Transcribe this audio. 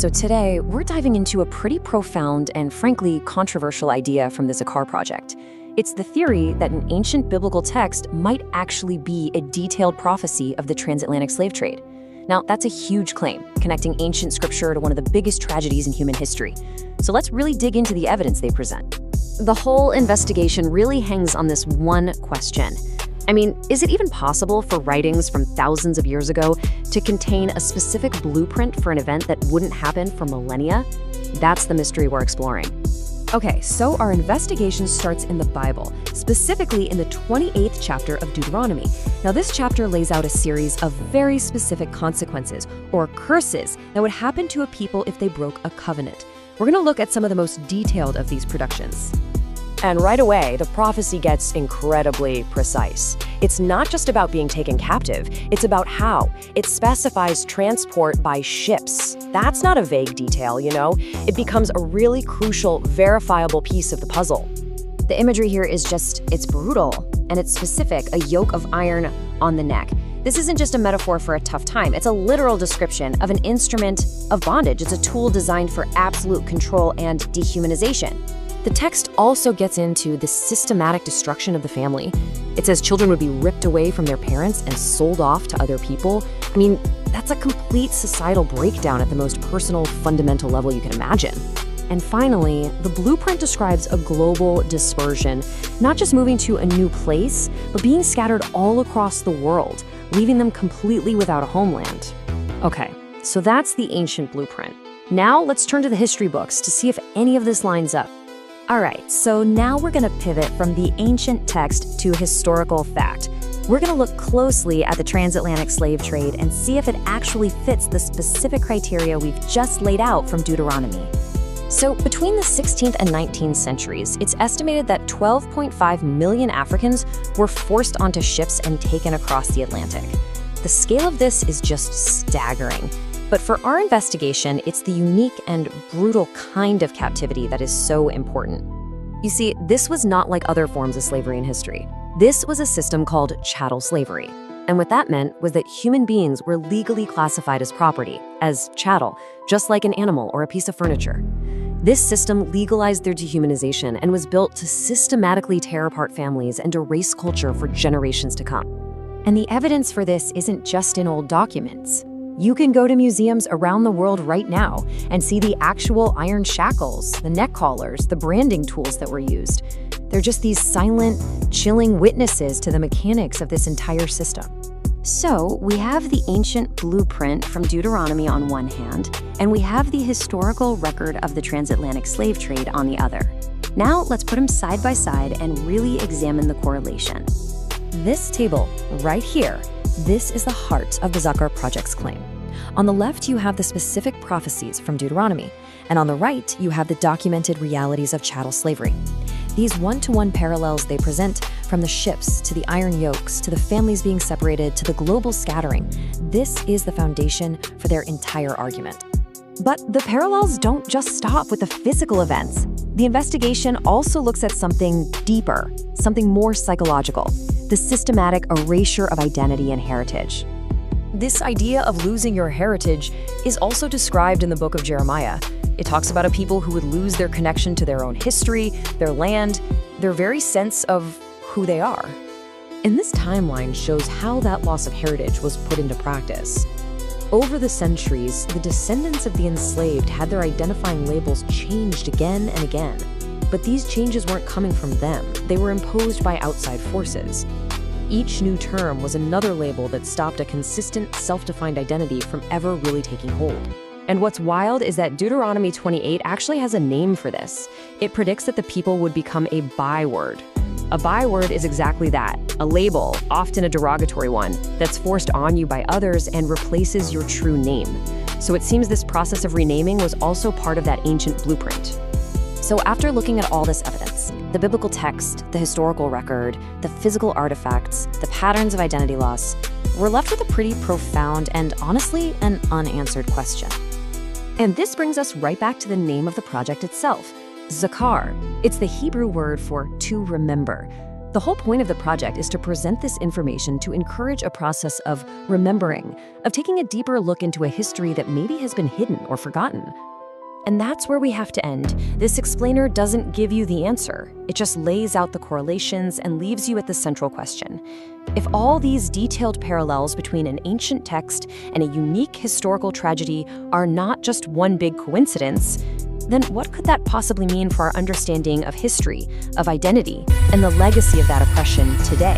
So today, we're diving into a pretty profound and frankly controversial idea from the Zakar Project. It's the theory that an ancient biblical text might actually be a detailed prophecy of the transatlantic slave trade. Now, that's a huge claim, connecting ancient scripture to one of the biggest tragedies in human history. So let's really dig into the evidence they present. The whole investigation really hangs on this one question. I mean, is it even possible for writings from thousands of years ago to contain a specific blueprint for an event that wouldn't happen for millennia? That's the mystery we're exploring. Okay, so our investigation starts in the Bible, specifically in the 28th chapter of Deuteronomy. Now, this chapter lays out a series of very specific consequences, or curses, that would happen to a people if they broke a covenant. We're going to look at some of the most detailed of these productions. And right away, the prophecy gets incredibly precise. It's not just about being taken captive, it's about how. It specifies transport by ships. That's not a vague detail, you know? It becomes a really crucial, verifiable piece of the puzzle. The imagery here is it's brutal, and it's specific, a yoke of iron on the neck. This isn't just a metaphor for a tough time, it's a literal description of an instrument of bondage. It's a tool designed for absolute control and dehumanization. The text also gets into the systematic destruction of the family. It says children would be ripped away from their parents and sold off to other people. I mean, that's a complete societal breakdown at the most personal, fundamental level you can imagine. And finally, the blueprint describes a global dispersion, not just moving to a new place, but being scattered all across the world, leaving them completely without a homeland. Okay, so that's the ancient blueprint. Now let's turn to the history books to see if any of this lines up. All right, so now we're going to pivot from the ancient text to historical fact. We're going to look closely at the transatlantic slave trade and see if it actually fits the specific criteria we've just laid out from Deuteronomy. So between the 16th and 19th centuries, it's estimated that 12.5 million Africans were forced onto ships and taken across the Atlantic. The scale of this is just staggering. But for our investigation, it's the unique and brutal kind of captivity that is so important. You see, this was not like other forms of slavery in history. This was a system called chattel slavery. And what that meant was that human beings were legally classified as property, as chattel, just like an animal or a piece of furniture. This system legalized their dehumanization and was built to systematically tear apart families and erase culture for generations to come. And the evidence for this isn't just in old documents. You can go to museums around the world right now and see the actual iron shackles, the neck collars, the branding tools that were used. They're just these silent, chilling witnesses to the mechanics of this entire system. So we have the ancient blueprint from Deuteronomy on one hand, and we have the historical record of the transatlantic slave trade on the other. Now let's put them side by side and really examine the correlation. This table right here, this is the heart of the Zakar Project's claim. On the left, you have the specific prophecies from Deuteronomy, and on the right, you have the documented realities of chattel slavery. These one-to-one parallels they present, from the ships to the iron yokes to the families being separated to the global scattering, this is the foundation for their entire argument. But the parallels don't just stop with the physical events. The investigation also looks at something deeper, something more psychological, the systematic erasure of identity and heritage. This idea of losing your heritage is also described in the book of Jeremiah. It talks about a people who would lose their connection to their own history, their land, their very sense of who they are. And this timeline shows how that loss of heritage was put into practice. Over the centuries, the descendants of the enslaved had their identifying labels changed again and again. But these changes weren't coming from them. They were imposed by outside forces. Each new term was another label that stopped a consistent, self-defined identity from ever really taking hold. And what's wild is that Deuteronomy 28 actually has a name for this. It predicts that the people would become a byword. A byword is exactly that, a label, often a derogatory one, that's forced on you by others and replaces your true name. So it seems this process of renaming was also part of that ancient blueprint. So after looking at all this evidence, the biblical text, the historical record, the physical artifacts, the patterns of identity loss, we're left with a pretty profound and honestly an unanswered question. And this brings us right back to the name of the project itself, Zakar. It's the Hebrew word for to remember. The whole point of the project is to present this information to encourage a process of remembering, of taking a deeper look into a history that maybe has been hidden or forgotten. And that's where we have to end. This explainer doesn't give you the answer. It just lays out the correlations and leaves you at the central question. If all these detailed parallels between an ancient text and a unique historical tragedy are not just one big coincidence, then what could that possibly mean for our understanding of history, of identity, and the legacy of that oppression today?